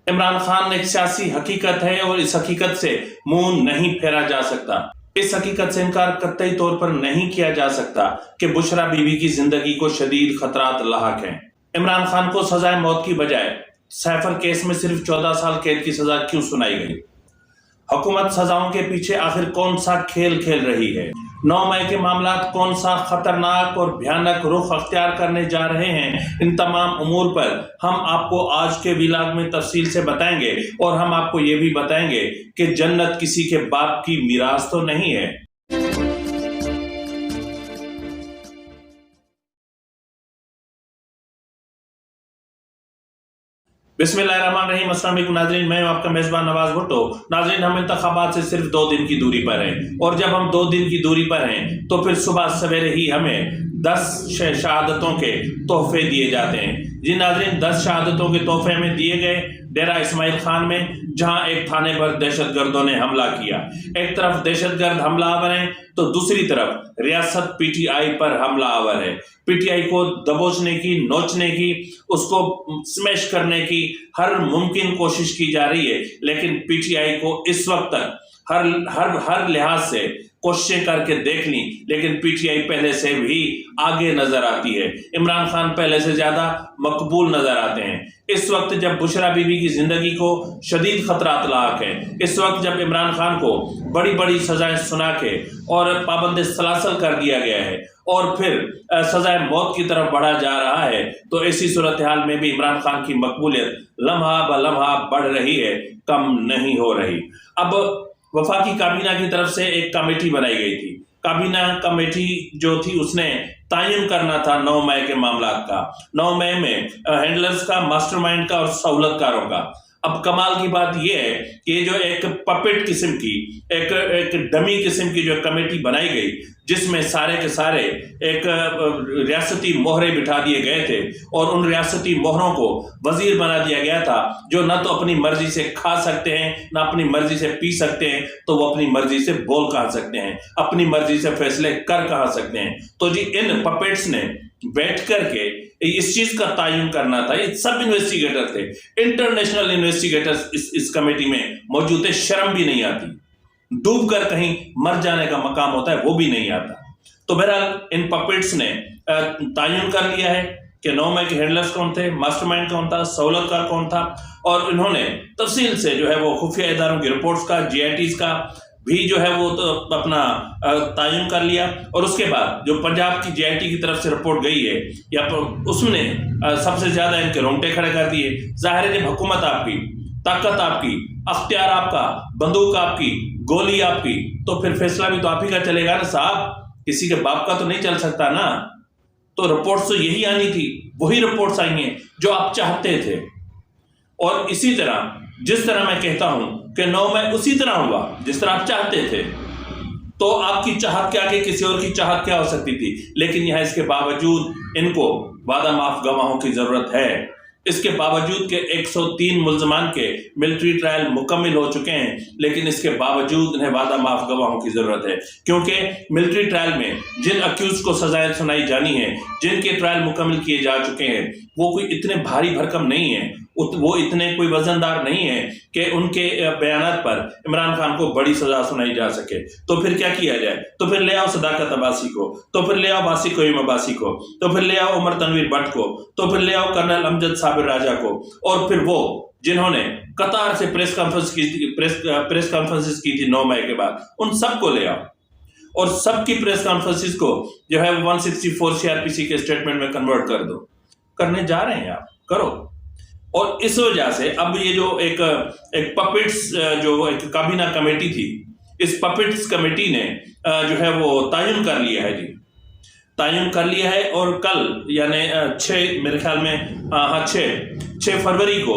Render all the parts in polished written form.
عمران خان ایک سیاسی حقیقت ہے اور اس حقیقت سے منہ نہیں پھیرا جا سکتا۔ اس حقیقت سے انکار قطعی طور پر نہیں کیا جا سکتا کہ بشرا بی بی کی زندگی کو شدید خطرات لاحق ہیں۔ عمران خان کو سزائے موت کی بجائے سیفر کیس میں صرف 14 سال قید کی سزا کیوں سنائی گئی؟ حکومت سزاؤں کے پیچھے آخر کون سا کھیل کھیل رہی ہے؟ 9 مئی کے معاملات کون سا خطرناک اور بھیانک رخ اختیار کرنے جا رہے ہیں؟ ان تمام امور پر ہم آپ کو آج کے ویلاگ میں تفصیل سے بتائیں گے، اور ہم آپ کو یہ بھی بتائیں گے کہ جنت کسی کے باپ کی میراث تو نہیں ہے۔ بسم اللہ الرحمن الرحیم۔ السلام علیکم ناظرین، میں ہوں آپ کا میزبان نواز بھٹو۔ ناظرین، ہم انتخابات سے صرف 2 دن کی دوری پر ہیں، اور جب ہم 2 دن کی دوری پر ہیں تو پھر صبح سویرے ہی ہمیں 10 شہادتوں کے تحفے دیے جاتے ہیں۔ جی ناظرین، 10 شہادتوں کے تحفے ہمیں دیے گئے ڈیرہ اسماعیل خان میں، جہاں ایک تھانے پر دہشت گردوں نے حملہ کیا۔ ایک طرف دہشت گرد حملہ آور ہیں تو دوسری طرف ریاست پی ٹی آئی پر حملہ آور ہے۔ پی ٹی آئی کو دبوچنے کی، نوچنے کی، اس کو سمیش کرنے کی ہر ممکن کوشش کی جا رہی ہے، لیکن پی ٹی آئی کو اس وقت تک ہر لحاظ سے کوششیں کر کے دیکھ لیں، لیکن پی ٹی آئی پہلے سے بھی آگے نظر آتی ہے۔ عمران خان پہلے سے زیادہ مقبول نظر آتے ہیں۔ اس وقت جب بشرا بی بی کی زندگی کو شدید خطرات لاحق ہیں، اس وقت جب عمران خان کو بڑی بڑی سزائیں سنا کے اور پابند سلاسل کر دیا گیا ہے، اور پھر سزائے موت کی طرف بڑھا جا رہا ہے، تو ایسی صورتحال میں بھی عمران خان کی مقبولیت لمحہ بہ لمحہ بڑھ رہی ہے، کم نہیں ہو رہی۔ اب وفاقی کابینہ کی طرف سے ایک کمیٹی بنائی گئی تھی۔ کابینہ کمیٹی جو تھی، اس نے تعین کرنا تھا 9 مئی کے معاملات کا، 9 مئی میں ہینڈلرز کا، ماسٹر مائنڈ کا اور سہولت کاروں کا۔ اب کمال کی بات یہ ہے کہ یہ جو ایک پپٹ قسم کی، ایک ڈمی قسم کی جو کمیٹی بنائی گئی، جس میں سارے کے سارے ایک ریاستی مہرے بٹھا دیے گئے تھے، اور ان ریاستی مہروں کو وزیر بنا دیا گیا تھا، جو نہ تو اپنی مرضی سے کھا سکتے ہیں، نہ اپنی مرضی سے پی سکتے ہیں، تو وہ اپنی مرضی سے بول کہا سکتے ہیں، اپنی مرضی سے فیصلے کر کہا سکتے ہیں۔ تو جی ان پپیٹس نے بیٹھ کر کے اس چیز کا تعین کرنا تھا۔ یہ سب انویسٹیگیٹر تھے، انٹرنیشنل انویسٹیگیٹرز اس کمیٹی میں موجود تھے۔ شرم بھی نہیں آتی، ڈوب کر کہیں مر جانے کا مقام ہوتا ہے، وہ بھی نہیں آتا۔ تو بہرحال ان پپیٹس نے تعین کر لیا ہے کہ 9 مئی کے ہینڈلرز کون تھے، ماسٹر مائنڈ کون تھا، سہولت کار کون تھا، اور انہوں نے تفصیل سے جو ہے وہ خفیہ اداروں کی رپورٹس کا، جی آئی ٹیز کا بھی جو ہے وہ اپنا تعین کر لیا۔ اور اس کے بعد جو پنجاب کی جی آئی ٹی کی طرف سے رپورٹ گئی ہے، یا اس نے سب سے زیادہ ان کے رونگٹے کھڑے کر دیے۔ ظاہر ہے جب حکومت آپ کی، طاقت آپ کی، اختیار آپ کا، بندوق آپ کی، گولی آپ کی، تو پھر فیصلہ بھی تو آپ ہی کا چلے گا نا صاحب، کسی کے باپ کا تو نہیں چل سکتا نا۔ تو رپورٹس تو یہی آنی تھی، وہی رپورٹس آئی ہیں جو آپ چاہتے تھے۔ اور اسی طرح جس طرح میں کہتا ہوں کہ 9 مئی اسی طرح ہوا جس طرح آپ چاہتے تھے، تو آپ کی چاہت کیا کہ کسی اور کی چاہت کیا ہو سکتی تھی؟ لیکن یہاں اس کے باوجود ان کو وعدہ معاف گواہوں کی ضرورت ہے۔ اس کے باوجود کہ 103 ملزمان کے ملٹری ٹرائل مکمل ہو چکے ہیں، لیکن اس کے باوجود انہیں وعدہ معاف گواہوں کی ضرورت ہے، کیونکہ ملٹری ٹرائل میں جن اکیوز کو سزائیں سنائی جانی ہیں، جن کے ٹرائل مکمل کیے جا چکے ہیں، وہ کوئی اتنے بھاری بھرکم نہیں ہیں، وہ اتنے کوئی وزندار نہیں ہیں کہ ان کے بیانات پر عمران خان کو بڑی سزا سنائی جا سکے۔ تو پھر کیا کیا جائے؟ تو پھر لے آؤ صداقت عباسی کو، تو پھر لے آؤ باسی کوئم عباسی کو، تو پھر لے آؤ عمر تنویر بٹ کو، تو پھر لے آؤ کرنل امجد صابر راجہ کو، اور پھر وہ جنہوں نے قطار سے پریس کانفرنسز کی تھی 9 مئی کے بعد، ان سب کو لے آؤ، اور سب کی پریس کانفرنسز کو جو ہے 164 سی آر پی سی کے اسٹیٹمنٹ میں کنورٹ کر دو۔ کرنے جا رہے ہیں آپ، کرو۔ اور اس وجہ سے اب یہ جو ایک پپٹس جو ایک کابینہ کمیٹی تھی، اس پپٹس کمیٹی نے جو ہے وہ تعین کر لیا ہے، جی تعین کر لیا ہے۔ اور کل یعنی 6 میرے خیال میں 6 فروری کو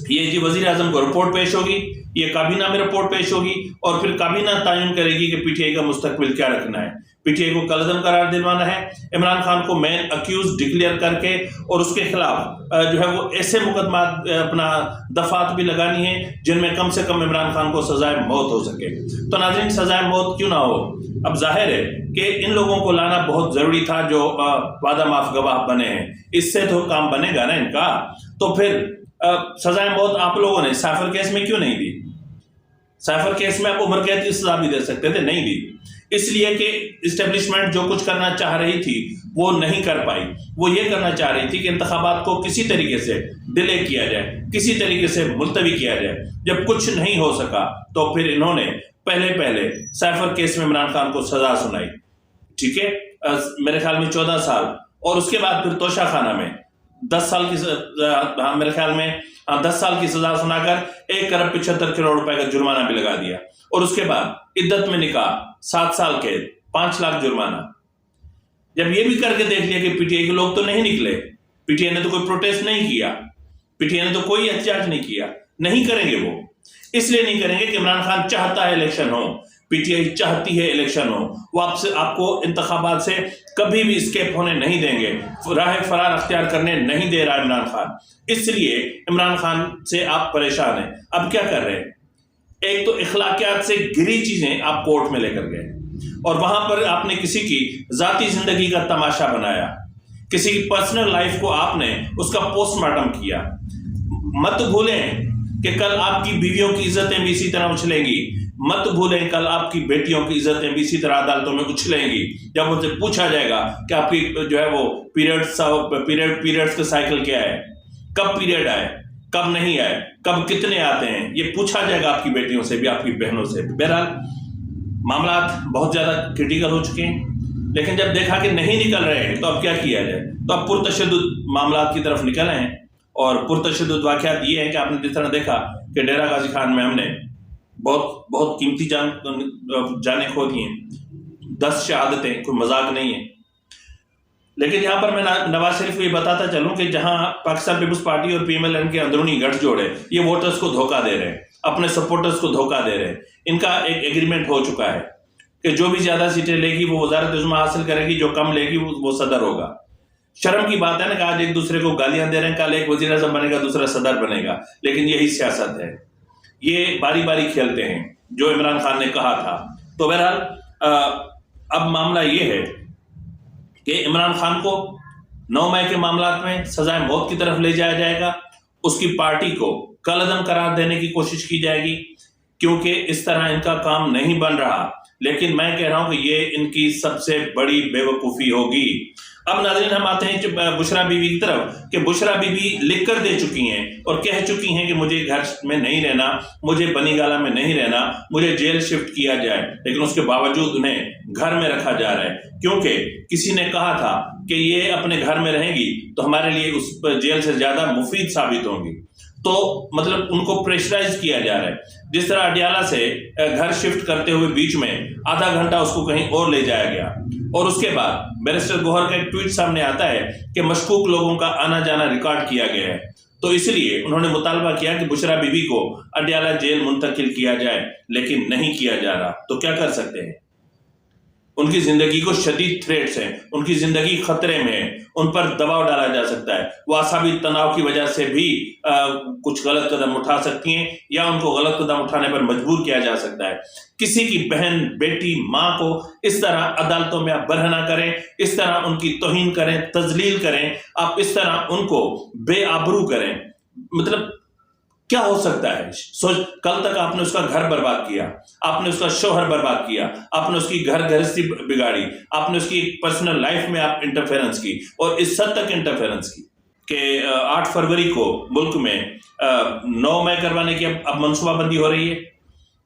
یہ جی وزیر اعظم کو رپورٹ پیش ہوگی، یہ کابینہ میں رپورٹ پیش ہوگی، اور پھر کابینہ تعین کرے گی کہ پی ٹی آئی کا مستقبل کیا رکھنا ہے۔ پی ٹی آئی کو کالعدم قرار دلوانا ہے، عمران خان کو مین اکیوز ڈکلیئر کر کے، اور اس کے خلاف جو ہے وہ ایسے مقدمات اپنا دفعات بھی لگانی ہیں جن میں کم سے کم عمران خان کو سزائے موت ہو سکے۔ تو ناظرین، سزائے موت کیوں نہ ہو؟ اب ظاہر ہے کہ ان لوگوں کو لانا بہت ضروری تھا جو وعدہ معاف گواہ بنے ہیں، اس سے تو کام بنے گا نا ان کا۔ تو پھر سزائے موت آپ لوگوں نے سائفر کیس میں کیوں نہیں دی؟ سائفر کیس میں آپ عمر قید کی سزا بھی دے سکتے تھے، نہیں دی، اس لیے کہ اسٹیبلشمنٹ جو کچھ کرنا چاہ رہی تھی وہ نہیں کر پائی۔ وہ یہ کرنا چاہ رہی تھی کہ انتخابات کو کسی طریقے سے ڈیلے کیا جائے، کسی طریقے سے ملتوی کیا جائے۔ جب کچھ نہیں ہو سکا تو پھر انہوں نے پہلے سائفر کیس میں عمران خان کو سزا سنائی، ٹھیک ہے، میرے خیال میں 14 سال، اور اس کے بعد پھر توشہ خانہ میں 10 سال کی میرے خیال میں 10 سال کی سزا سنا کر 1 ارب 75 کروڑ روپے کا جرمانہ بھی لگا دیا، اور اس کے بعد عدت میں نکاح، 7 سال قید، 5 لاکھ جرمانہ۔ جب یہ بھی کر کے دیکھ لیا کہ پی ٹی آئی کے لوگ تو نہیں نکلے، پی ٹی آئی نے تو کوئی پروٹیسٹ نہیں کیا، پی ٹی آئی نے تو کوئی احتجاج نہیں کیا، نہیں کریں گے، وہ اس لیے نہیں کریں گے کہ عمران خان چاہتا ہے election who, P T I چاہتی ہے الیکشن ہو، وہ آپ کو انتخابات سے کبھی بھی اسکیپ ہونے نہیں دیں گے، راہ فرار اختیار کرنے نہیں دے رہا عمران خان، اس لیے عمران خان سے آپ پریشان ہیں۔ اب کیا کر رہے ہیں؟ ایک تو اخلاقیات سے گری چیزیں آپ کورٹ میں لے کر گئے، اور وہاں پر آپ نے کسی کی ذاتی زندگی کا تماشا بنایا، کسی کی پرسنل لائف کو آپ نے اس کا پوسٹ مارٹم کیا۔ مت بھولیں کہ کل آپ کی بیویوں کی عزتیں بھی اسی طرح اچھلیں گی، مت بھولیں کل آپ کی بیٹیوں کی عزتیں بھی اسی طرح عدالتوں میں اچھلیں گی، جب ان سے پوچھا جائے گا کہ آپ کی جو ہے وہ پیریڈز کا سائیکل کیا ہے، کب پیریڈ آئے، کب نہیں آئے، کب کتنے آتے ہیں، یہ پوچھا جائے گا آپ کی بیٹیوں سے بھی، آپ کی بہنوں سے بھی۔ بہرحال معاملات بہت زیادہ کریٹیکل ہو چکے ہیں، لیکن جب دیکھا کہ نہیں نکل رہے ہیں تو اب کیا کیا جائے؟ تو اب پرتشدد معاملات کی طرف نکل ہیں، اور پرتشدد واقعات یہ ہے کہ آپ نے جس طرح دیکھا کہ ڈیرہ غازی خان میں ہم نے بہت قیمتی جانیں کھو دی ہیں، 10 شہادتیں، کوئی مذاق نہیں ہے۔ لیکن یہاں پر میں نواز شریف کو یہ بتاتا چلوں کہ جہاں پاکستان پیپلز پارٹی اور پی ایم ایل این کے اندرونی گٹھ جوڑے یہ ووٹرز کو دھوکہ دے رہے ہیں، اپنے سپورٹرز کو دھوکہ دے رہے ہیں۔ ان کا ایک ایگریمنٹ ہو چکا ہے کہ جو بھی زیادہ سیٹیں لے گی وہ وزارت عظمیٰ حاصل کرے گی، جو کم لے گی وہ صدر ہوگا۔ شرم کی بات ہے نا کہ آج ایک دوسرے کو گالیاں دے رہے ہیں، کل ایک وزیر اعظم بنے گا، دوسرا صدر بنے گا، لیکن یہی سیاست ہے، یہ باری باری کھیلتے ہیں جو عمران خان نے کہا تھا۔ تو بہرحال اب معاملہ یہ ہے کہ عمران خان کو 9 مئی کے معاملات میں سزائے موت کی طرف لے جایا جائے گا، اس کی پارٹی کو کالعدم قرار دینے کی کوشش کی جائے گی، کیونکہ اس طرح ان کا کام نہیں بن رہا۔ لیکن میں کہہ رہا ہوں کہ یہ ان کی سب سے بڑی بے وقوفی ہوگی۔ اب ناظرین ہم آتے ہیں بشرا بی بی کی طرف کہ بشرا بی بی لکھ کر دے چکی ہیں اور کہہ چکی ہیں کہ مجھے گھر میں نہیں رہنا، مجھے بنی گالہ میں نہیں رہنا، مجھے جیل شفٹ کیا جائے، لیکن اس کے باوجود انہیں گھر میں رکھا جا رہا ہے، کیونکہ کسی نے کہا تھا کہ یہ اپنے گھر میں رہیں گی تو ہمارے لیے اس جیل سے زیادہ مفید ثابت ہوں گی۔ تو مطلب ان کو پریشرائز کیا جا رہا ہے، جس طرح اڈیالہ سے گھر شفٹ کرتے ہوئے بیچ میں آدھا گھنٹہ اس کو کہیں اور لے جایا گیا، اور اس کے بعد بیرسٹر گوہر کا ایک ٹویٹ سامنے آتا ہے کہ مشکوک لوگوں کا آنا جانا ریکارڈ کیا گیا ہے، تو اس لیے انہوں نے مطالبہ کیا کہ بشرا بی بی کو اڈیالہ جیل منتقل کیا جائے، لیکن نہیں کیا جا رہا۔ تو کیا کر سکتے ہیں؟ ان کی زندگی کو شدید تھریٹس ہیں، ان کی زندگی خطرے میں ہے، ان پر دباؤ ڈالا جا سکتا ہے، وہ اعصابی تناؤ کی وجہ سے بھی کچھ غلط قدم اٹھا سکتی ہیں، یا ان کو غلط قدم اٹھانے پر مجبور کیا جا سکتا ہے۔ کسی کی بہن، بیٹی، ماں کو اس طرح عدالتوں میں آپ برہنہ کریں، اس طرح ان کی توہین کریں، تذلیل کریں، آپ اس طرح ان کو بے آبرو کریں، مطلب کیا ہو سکتا ہے؟ سوچ، کل تک آپ نے اس کا گھر برباد کیا، آپ نے اس کا شوہر برباد کیا، آپ نے اس کی گھر گھرستی بگاڑی، آپ نے اس کی پرسنل لائف میں آپ انٹرفیرنس کی، اور اس حد تک انٹرفیرنس کی کہ 8 فروری کو ملک میں 9 مئی کروانے کی اب منصوبہ بندی ہو رہی ہے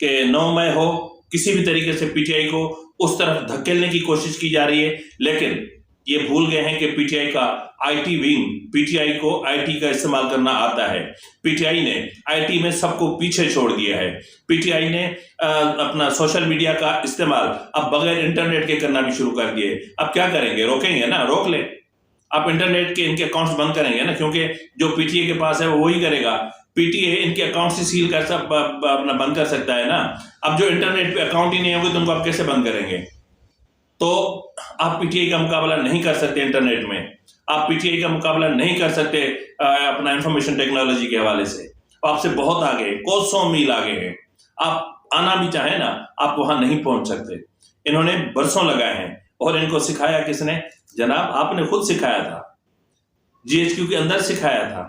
کہ 9 مئی ہو، کسی بھی طریقے سے پی ٹی آئی کو اس طرف دھکیلنے کی کوشش کی جا رہی ہے۔ لیکن یہ بھول گئے ہیں کہ پی ٹی آئی کا I T wing, P T I کو آئی ٹی کا استعمال کرنا آتا ہے، پی ٹی آئی نے آئی ٹی میں سب کو پیچھے چھوڑ دیا ہے، پی ٹی آئی نے اپنا سوشل میڈیا کا استعمال اب بغیر انٹرنیٹ کے کرنا بھی شروع کر دیے۔ اب کیا کریں گے؟ روکیں گے نا، روک لیں، آپ انٹرنیٹ کے ان کے اکاؤنٹس بند کریں گے نا، کیونکہ جو پی ٹی اے کے پاس ہے وہ وہی کرے گا، پی ٹی اے ان کے اکاؤنٹ سے سیل کر اپنا بند کر سکتا ہے نا۔ اب جو انٹرنیٹ پہ اکاؤنٹ ہی نہیں ہوگے تو ان کو آپ کیسے بند کریں گے؟ تو آپ پی ٹی آئی کا مقابلہ نہیں کر سکتے انٹرنیٹ میں، آپ پی ٹی آئی کا مقابلہ نہیں کر سکتے اپنا انفارمیشن ٹیکنالوجی کے حوالے سے، آپ سے بہت آگے، کوسوں میل آگے ہیں، آپ آنا بھی چاہیں نا آپ وہاں نہیں پہنچ سکتے۔ انہوں نے برسوں لگائے ہیں، اور ان کو سکھایا کس نے؟ جناب آپ نے خود سکھایا تھا، جی ایچ کیو کے اندر سکھایا تھا،